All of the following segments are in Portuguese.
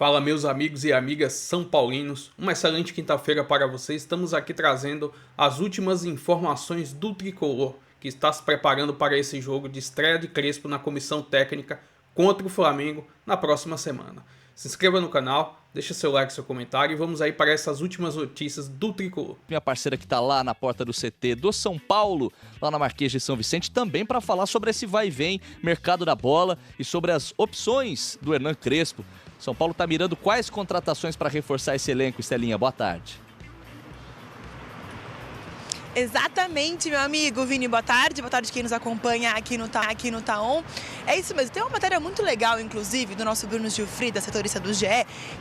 Fala, meus amigos e amigas são paulinos, uma excelente quinta-feira para vocês. Estamos aqui trazendo as últimas informações do Tricolor, que está se preparando para esse jogo de estreia de Crespo na comissão técnica contra o Flamengo na próxima semana. Se inscreva no canal, deixa seu like, seu comentário e vamos aí para essas últimas notícias do Tricolor. Minha parceira que está lá na porta do CT do São Paulo, lá na Marquês de São Vicente, também para falar sobre esse vai e vem, mercado da bola e sobre as opções do Hernan Crespo. São Paulo está mirando quais contratações para reforçar esse elenco, Estelinha? Boa tarde. Exatamente, meu amigo Vini, boa tarde quem nos acompanha aqui no Taon. É isso mesmo, tem uma matéria muito legal, inclusive, do nosso Bruno Gilfrida, setorista do GE,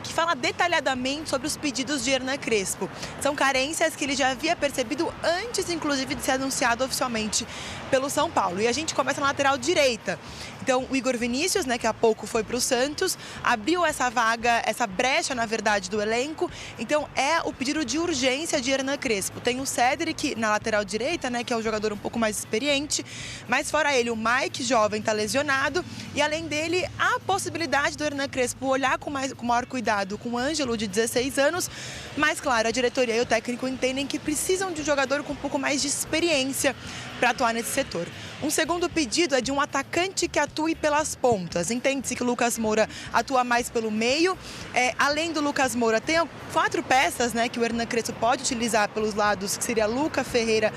que fala detalhadamente sobre os pedidos de Hernan Crespo. São carências que ele já havia percebido antes, inclusive, de ser anunciado oficialmente pelo São Paulo. E a gente começa na lateral direita. Então, o Igor Vinícius, que há pouco foi para o Santos, abriu essa vaga, essa brecha, na verdade, do elenco. Então, é o pedido de urgência de Hernan Crespo. Tem o Cédric na lateral direita, que é o jogador um pouco mais experiente, mas fora ele, o Mike, jovem, está lesionado. E, além dele, há a possibilidade do Hernan Crespo olhar com maior cuidado com o Ângelo, de 16 anos. Mas, claro, a diretoria e o técnico entendem que precisam de um jogador com um pouco mais de experiência para atuar nesse setor. Um segundo pedido é de um atacante que atue pelas pontas. Entende-se que o Lucas Moura atua mais pelo meio. Além do Lucas Moura, tem 4 peças que o Hernan Crespo pode utilizar pelos lados, que seria Lucas Ferreira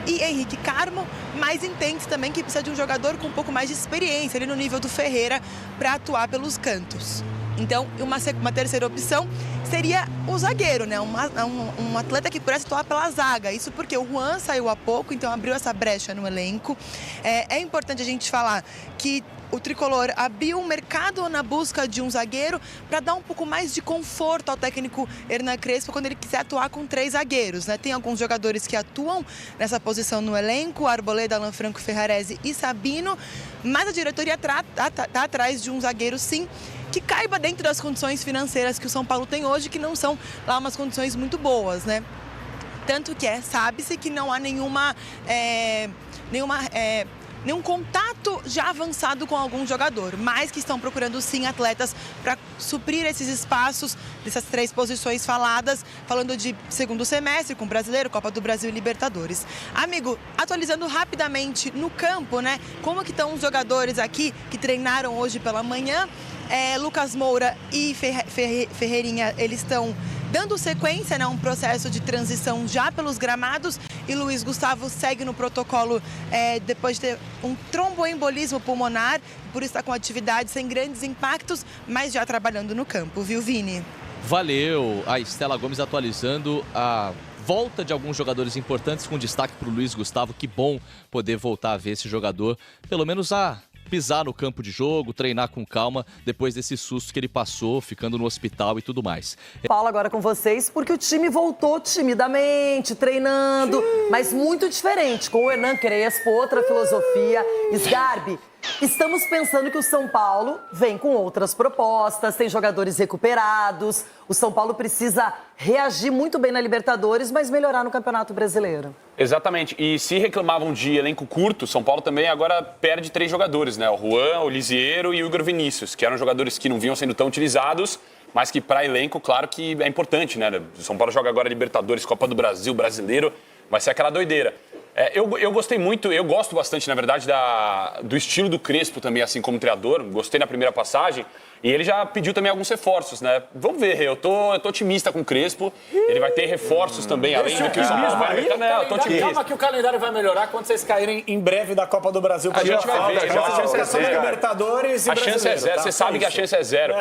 e Henrique Carmo, mas entende-se também que precisa de um jogador com um pouco mais de experiência, ali no nível do Ferreira, para atuar pelos cantos. Então, uma terceira opção seria o zagueiro, um atleta que pudesse atuar pela zaga. Isso porque o Juan saiu há pouco, então abriu essa brecha no elenco. É importante a gente falar que o Tricolor abriu um mercado na busca de um zagueiro para dar um pouco mais de conforto ao técnico Hernan Crespo quando ele quiser atuar com 3 zagueiros. Tem alguns jogadores que atuam nessa posição no elenco, Arboleda, Alan Franco, Ferrarese e Sabino, mas a diretoria está atrás de um zagueiro, sim, que caiba dentro das condições financeiras que o São Paulo tem hoje, que não são lá umas condições muito boas, Tanto que sabe-se que não há nenhum contato já avançado com algum jogador, mas que estão procurando sim atletas para suprir esses espaços dessas 3 posições faladas, falando de segundo semestre com Brasileiro, Copa do Brasil e Libertadores. Amigo, atualizando rapidamente no campo, como que estão os jogadores aqui que treinaram hoje pela manhã? Lucas Moura e Ferreirinha, eles estão dando sequência a um processo de transição já pelos gramados, e Luiz Gustavo segue no protocolo depois de ter um tromboembolismo pulmonar, por isso está com atividade sem grandes impactos, mas já trabalhando no campo, viu, Vini? Valeu, a Estela Gomes atualizando a volta de alguns jogadores importantes, com destaque para o Luiz Gustavo. Que bom poder voltar a ver esse jogador, pelo menos pisar no campo de jogo, treinar com calma, depois desse susto que ele passou, ficando no hospital e tudo mais. Paulo, agora com vocês, porque o time voltou timidamente, treinando, mas muito diferente, com o Hernan Crespo, outra filosofia. Sgarbi, estamos pensando que o São Paulo vem com outras propostas, tem jogadores recuperados, o São Paulo precisa reagir muito bem na Libertadores, mas melhorar no Campeonato Brasileiro. Exatamente, e se reclamavam de elenco curto, São Paulo também agora perde 3 jogadores, o Juan, o Lisiero e o Igor Vinícius, que eram jogadores que não vinham sendo tão utilizados, mas que para elenco, claro que é importante, O São Paulo joga agora Libertadores, Copa do Brasil, Brasileiro, vai ser aquela doideira. Eu gostei muito, eu gosto bastante, na verdade, do estilo do Crespo também, assim como treinador. Gostei na primeira passagem. E ele já pediu também alguns reforços, Vamos ver, eu tô otimista com o Crespo. Ele vai ter reforços também, além do que o São Paulo vai ter. Eu tô otimista. Calma que o calendário vai melhorar quando vocês caírem em breve da Copa do Brasil. A gente vai ver, a chance é zero. Libertadores e a chance é zero, você sabe que a chance é zero.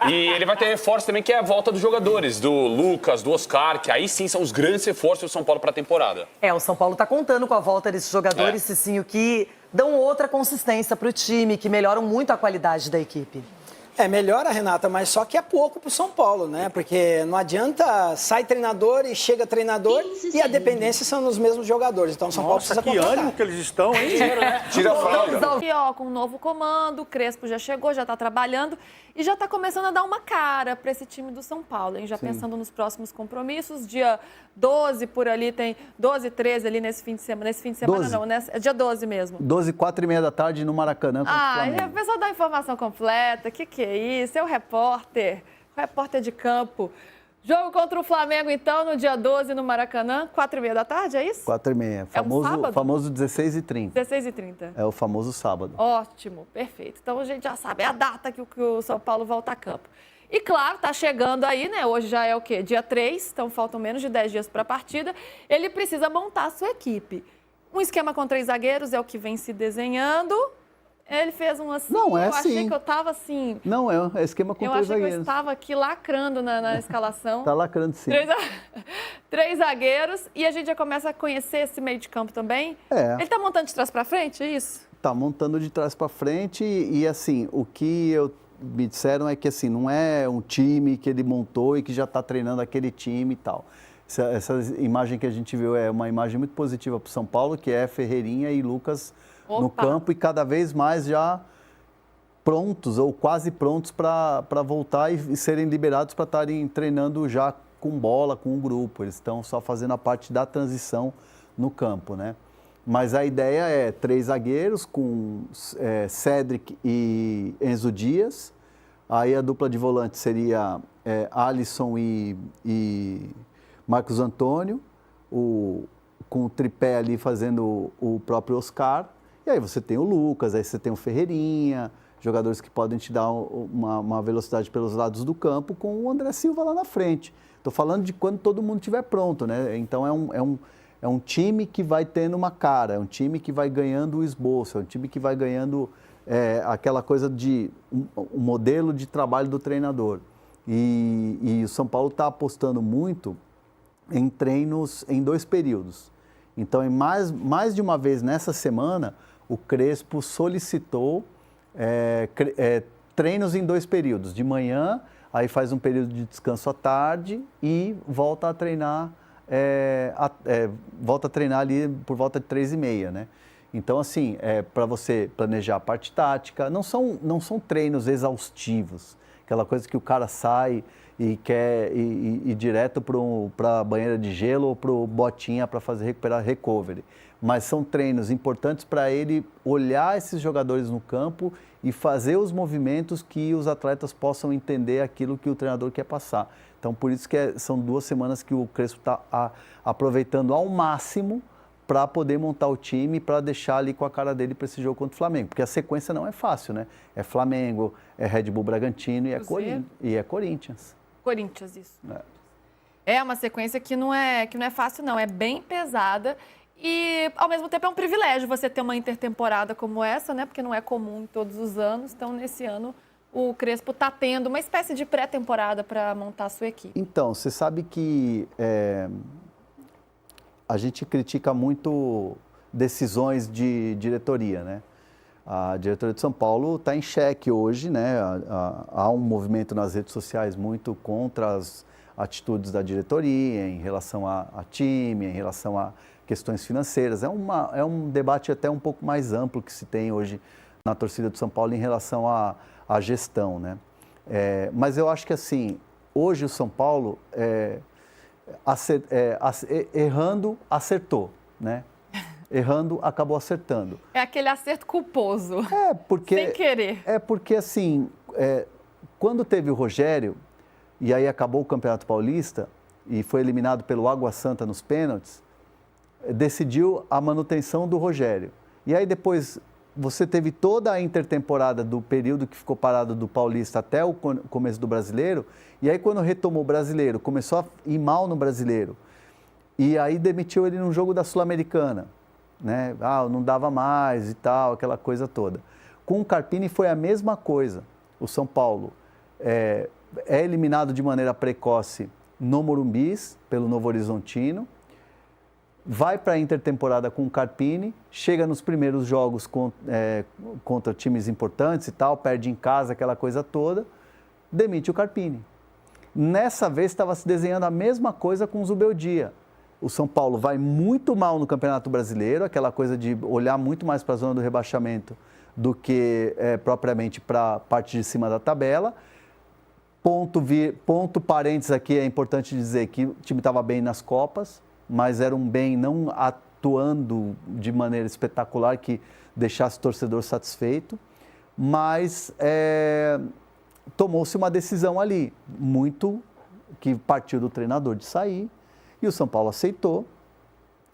E ele vai ter reforços também, que é a volta dos jogadores, do Lucas, do Oscar, que aí sim são os grandes reforços do São Paulo para a temporada. O São Paulo está contando com a volta desses jogadores, Cicinho, que dão outra consistência para o time, que melhoram muito a qualidade da equipe. Melhora, Renata, mas só que é pouco pro São Paulo, Porque não adianta, sai treinador e chega treinador e a dependência são nos mesmos jogadores. Então o São Paulo precisa contratar. Que ânimo que eles estão, hein? Tira a fralda. E com um novo comando, o Crespo já chegou, já está trabalhando. e já está começando a dar uma cara para esse time do São Paulo, hein? Já pensando nos próximos compromissos, dia 12 por ali, tem 12, 13 ali nesse fim de semana. Nesse fim de semana 12. não, é dia 12 mesmo. 12, 4h30 da tarde no Maracanã contra o Flamengo. A pessoa dá a informação completa, que é isso? É o repórter de campo. Jogo contra o Flamengo, então, no dia 12 no Maracanã, 4h30 da tarde, é isso? 4h30. É um sábado? Famoso 16h30. 16h30. É o famoso sábado. Ótimo, perfeito. Então a gente já sabe, é a data que o São Paulo volta a campo. E claro, tá chegando aí, né? Hoje já é o quê? Dia 3, então faltam menos de 10 dias para a partida. Ele precisa montar a sua equipe. Um esquema com 3 zagueiros é o que vem se desenhando. Ele fez um assim, Não, é eu achei assim. que eu estava assim... Não, é esquema com 3 Eu achei zagueiros. que eu estava aqui lacrando na escalação. Tá lacrando sim. 3 zagueiros e a gente já começa a conhecer esse meio de campo também. É. Ele tá montando de trás para frente, é isso? Tá montando de trás para frente e assim, o que me disseram é que assim, não é um time que ele montou e que já está treinando aquele time e tal. Essa imagem que a gente viu é uma imagem muito positiva para o São Paulo, que é Ferreirinha e Lucas no campo e cada vez mais já prontos ou quase prontos para voltar e serem liberados para estarem treinando já com bola, com o grupo. Eles estão só fazendo a parte da transição no campo, né? Mas a ideia é 3 zagueiros com Cédric e Enzo Dias. Aí a dupla de volante seria Alisson e Marcos Antônio, com o tripé ali fazendo o próprio Oscar. E aí você tem o Lucas, aí você tem o Ferreirinha, jogadores que podem te dar uma velocidade pelos lados do campo, com o André Silva lá na frente. Estou falando de quando todo mundo estiver pronto, né? Então é um time que vai tendo uma cara, é um time que vai ganhando o esboço, é um time que vai ganhando aquela coisa de um modelo de trabalho do treinador. E o São Paulo está apostando muito em treinos em 2 períodos. Então, mais de uma vez nessa semana, o Crespo solicitou treinos em 2 períodos. De manhã, aí faz um período de descanso à tarde e volta a treinar, ali por volta de 3h30, né? Então, assim, para você planejar a parte tática, não são treinos exaustivos, aquela coisa que o cara sai e quer ir direto para a banheira de gelo ou para o botinha para recuperar recovery. Mas são treinos importantes para ele olhar esses jogadores no campo e fazer os movimentos que os atletas possam entender aquilo que o treinador quer passar. Então, por isso que são 2 semanas que o Crespo está aproveitando ao máximo para poder montar o time, para deixar ali com a cara dele para esse jogo contra o Flamengo. Porque a sequência não é fácil, né? É Flamengo, é Red Bull Bragantino e é Corinthians. Corinthians, isso. É uma sequência que não é fácil, não. É bem pesada e, ao mesmo tempo, é um privilégio você ter uma intertemporada como essa, né? Porque não é comum todos os anos. Então, nesse ano, o Crespo está tendo uma espécie de pré-temporada para montar a sua equipe. Então, você sabe que a gente critica muito decisões de diretoria, né? A diretoria de São Paulo está em xeque hoje, né? Há um movimento nas redes sociais muito contra as atitudes da diretoria em relação a time, em relação a questões financeiras. É um debate até um pouco mais amplo que se tem hoje na torcida do São Paulo em relação à gestão, né? Mas eu acho que, assim, hoje o São Paulo, errando, acertou, né? Errando, acabou acertando. É aquele acerto culposo. Porque, sem querer. Porque, assim, quando teve o Rogério, e aí acabou o Campeonato Paulista, e foi eliminado pelo Água Santa nos pênaltis, decidiu a manutenção do Rogério. E aí depois você teve toda a intertemporada do período que ficou parado do Paulista até o começo do Brasileiro, e aí quando retomou o Brasileiro, começou a ir mal no Brasileiro, e aí demitiu ele num jogo da Sul-Americana, né? Não dava mais e tal, aquela coisa toda. Com o Carpini foi a mesma coisa. O São Paulo é eliminado de maneira precoce no Morumbis, pelo Novo Horizontino, vai para a intertemporada com o Carpini, chega nos primeiros jogos contra times importantes e tal, perde em casa, aquela coisa toda, demite o Carpini. Nessa vez estava se desenhando a mesma coisa com o Zubeldia. O São Paulo vai muito mal no Campeonato Brasileiro, aquela coisa de olhar muito mais para a zona do rebaixamento do que propriamente para a parte de cima da tabela. Ponto parênteses aqui, é importante dizer que o time estava bem nas Copas, mas era um bem não atuando de maneira espetacular que deixasse o torcedor satisfeito, mas tomou-se uma decisão ali, muito que partiu do treinador de sair, e o São Paulo aceitou,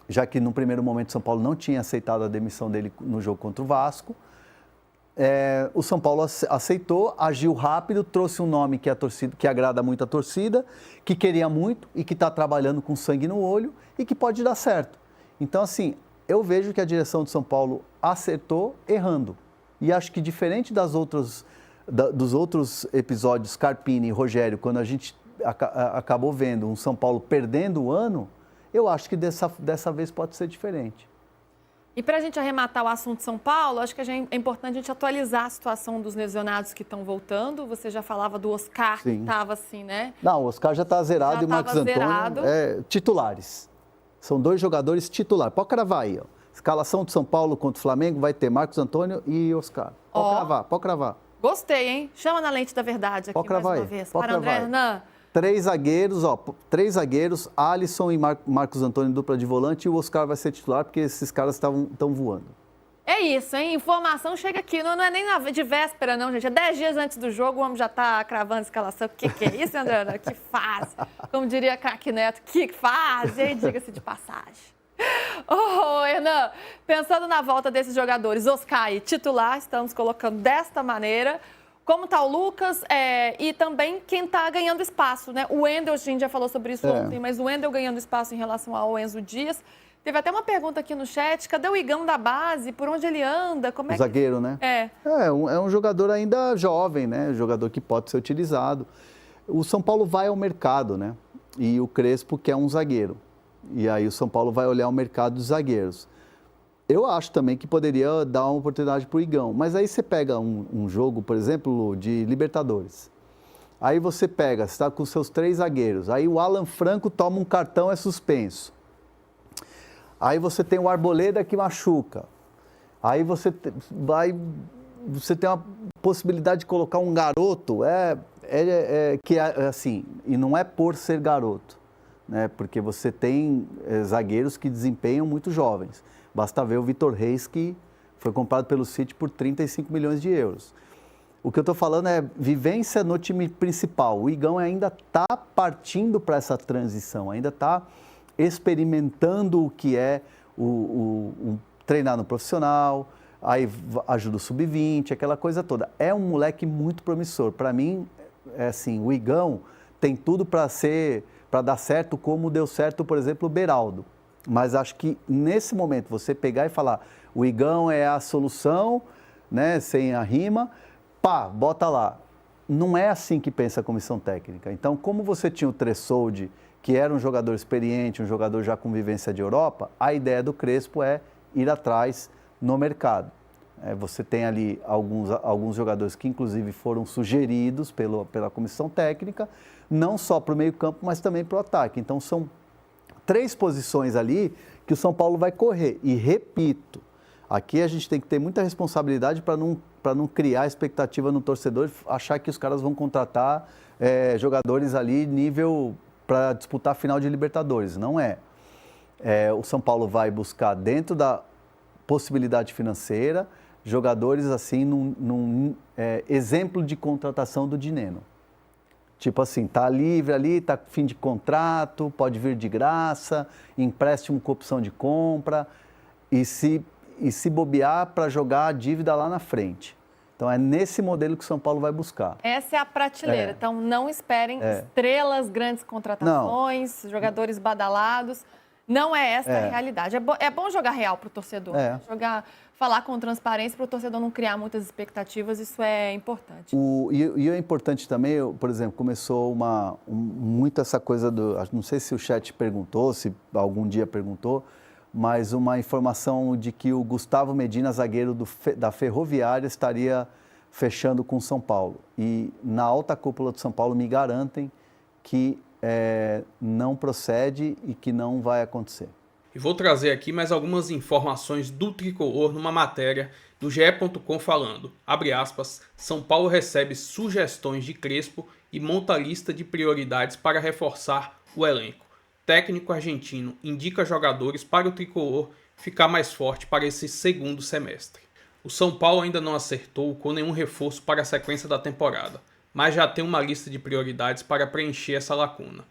já que no primeiro momento o São Paulo não tinha aceitado a demissão dele no jogo contra o Vasco. O São Paulo aceitou, agiu rápido, trouxe um nome que agrada muito a torcida, que queria muito e que está trabalhando com sangue no olho e que pode dar certo. Então, assim, eu vejo que a direção do São Paulo acertou errando. E acho que diferente dos outros episódios, Carpini e Rogério, quando a gente acabou vendo um São Paulo perdendo o ano, eu acho que dessa vez pode ser diferente. E para a gente arrematar o assunto São Paulo, acho que é importante a gente atualizar a situação dos lesionados que estão voltando. Você já falava do Oscar, Sim. que estava assim, né? Não, o Oscar já está zerado e o Marcos Antônio titulares. São 2 jogadores titulares. Pode cravar aí, ó. Escalação de São Paulo contra o Flamengo vai ter Marcos Antônio e Oscar. Pode cravar. Gostei, hein? Chama na lente da verdade aqui mais uma vez. Para André Hernan. 3 zagueiros, Alisson e Marcos Antônio, dupla de volante, e o Oscar vai ser titular, porque esses caras estão voando. É isso, hein? Informação chega aqui. Não é nem de véspera, não, gente. É 10 dias antes do jogo, o homem já está cravando a escalação. O que é isso, André Hernan? Que fase. Como diria Craque Neto, que fase, hein? Diga-se de passagem. Hernan, pensando na volta desses jogadores, Oscar e titular, estamos colocando desta maneira. Como está o Lucas e também quem está ganhando espaço, né? O Wendel, a gente já falou sobre isso ontem, mas o Wendel ganhando espaço em relação ao Enzo Dias. Teve até uma pergunta aqui no chat, cadê o Igão da base? Por onde ele anda? Como é que... Zagueiro, né? É um jogador ainda jovem, né? Jogador que pode ser utilizado. O São Paulo vai ao mercado, né? E o Crespo quer um zagueiro. E aí o São Paulo vai olhar o mercado dos zagueiros. Eu acho também que poderia dar uma oportunidade para o Igão. Mas aí você pega um jogo, por exemplo, de Libertadores. Aí você está com seus 3 zagueiros. Aí o Alan Franco toma um cartão, é suspenso. Aí você tem o Arboleda que machuca. Aí você tem uma possibilidade de colocar um garoto, assim, e não é por ser garoto, né? Porque você tem zagueiros que desempenham muito jovens. Basta ver o Vitor Reis, que foi comprado pelo City por 35 milhões de euros. O que eu estou falando é vivência no time principal. O Igão ainda está partindo para essa transição, ainda está experimentando o que é treinar no profissional, aí ajuda o sub-20, aquela coisa toda. É um moleque muito promissor. Para mim, o Igão tem tudo para dar certo, como deu certo, por exemplo, o Beraldo. Mas acho que nesse momento você pegar e falar o Igão é a solução, né, sem a rima, bota lá. Não é assim que pensa a comissão técnica. Então, como você tinha o Tressoldi, que era um jogador experiente, um jogador já com vivência de Europa, a ideia do Crespo é ir atrás no mercado. Você tem ali alguns jogadores que inclusive foram sugeridos pela comissão técnica, não só para o meio-campo, mas também para o ataque. Então, são 3 posições ali que o São Paulo vai correr. E repito, aqui a gente tem que ter muita responsabilidade para não criar expectativa no torcedor, achar que os caras vão contratar jogadores ali nível para disputar a final de Libertadores. Não é. O São Paulo vai buscar, dentro da possibilidade financeira, jogadores assim num exemplo de contratação do Dineno. Tipo assim, tá livre ali, tá fim de contrato, pode vir de graça, empréstimo com opção de compra e se bobear para jogar a dívida lá na frente. Então é nesse modelo que o São Paulo vai buscar. Essa é a prateleira. Então não esperem estrelas, grandes contratações, jogadores badalados. Não é essa a realidade. É bom jogar real para o torcedor. Falar com transparência para o torcedor não criar muitas expectativas, isso é importante. E é importante também, por exemplo, começou muito essa coisa não sei se o chat perguntou, se algum dia perguntou, mas uma informação de que o Gustavo Medina, zagueiro da Ferroviária, estaria fechando com o São Paulo. E na alta cúpula do São Paulo me garantem que não procede e que não vai acontecer. E vou trazer aqui mais algumas informações do Tricolor numa matéria do GE.com falando, abre aspas, São Paulo recebe sugestões de Crespo e monta a lista de prioridades para reforçar o elenco. O técnico argentino indica jogadores para o tricolor ficar mais forte para esse segundo semestre. O São Paulo ainda não acertou com nenhum reforço para a sequência da temporada, mas já tem uma lista de prioridades para preencher essa lacuna.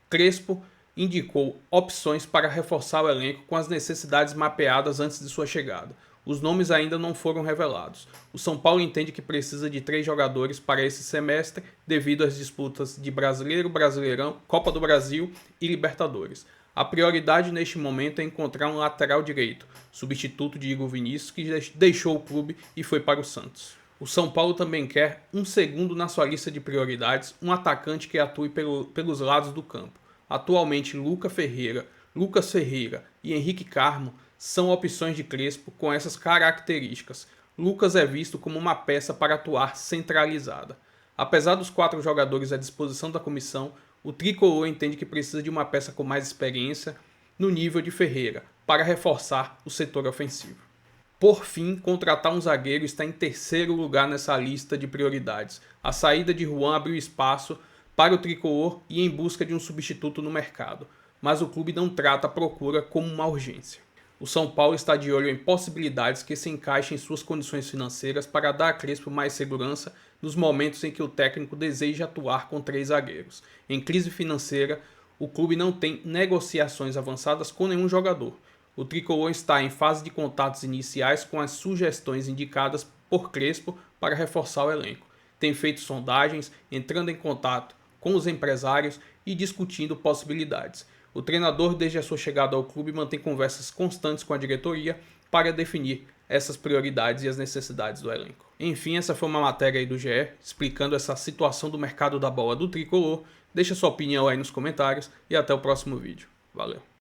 Crespo indicou opções para reforçar o elenco com as necessidades mapeadas antes de sua chegada. Os nomes ainda não foram revelados. O São Paulo entende que precisa de 3 jogadores para esse semestre devido às disputas de Brasileiro, Brasileirão, Copa do Brasil e Libertadores. A prioridade neste momento é encontrar um lateral direito, substituto de Igor Vinícius, que deixou o clube e foi para o Santos. O São Paulo também quer um segundo na sua lista de prioridades, um atacante que atue pelos lados do campo. Atualmente, Lucas Ferreira e Henrique Carmo são opções de Crespo com essas características. Lucas é visto como uma peça para atuar centralizada. Apesar dos 4 jogadores à disposição da comissão, o tricolor entende que precisa de uma peça com mais experiência no nível de Ferreira, para reforçar o setor ofensivo. Por fim, contratar um zagueiro está em terceiro lugar nessa lista de prioridades. A saída de Juan abriu espaço para o tricolor e em busca de um substituto no mercado, mas o clube não trata a procura como uma urgência. O São Paulo está de olho em possibilidades que se encaixem em suas condições financeiras para dar a Crespo mais segurança nos momentos em que o técnico deseja atuar com 3 zagueiros. Em crise financeira, o clube não tem negociações avançadas com nenhum jogador. O tricolor está em fase de contatos iniciais com as sugestões indicadas por Crespo para reforçar o elenco. Tem feito sondagens, entrando em contato com os empresários e discutindo possibilidades. O treinador, desde a sua chegada ao clube, mantém conversas constantes com a diretoria para definir essas prioridades e as necessidades do elenco. Enfim, essa foi uma matéria aí do GE, explicando essa situação do mercado da bola do tricolor. Deixa sua opinião aí nos comentários e até o próximo vídeo. Valeu!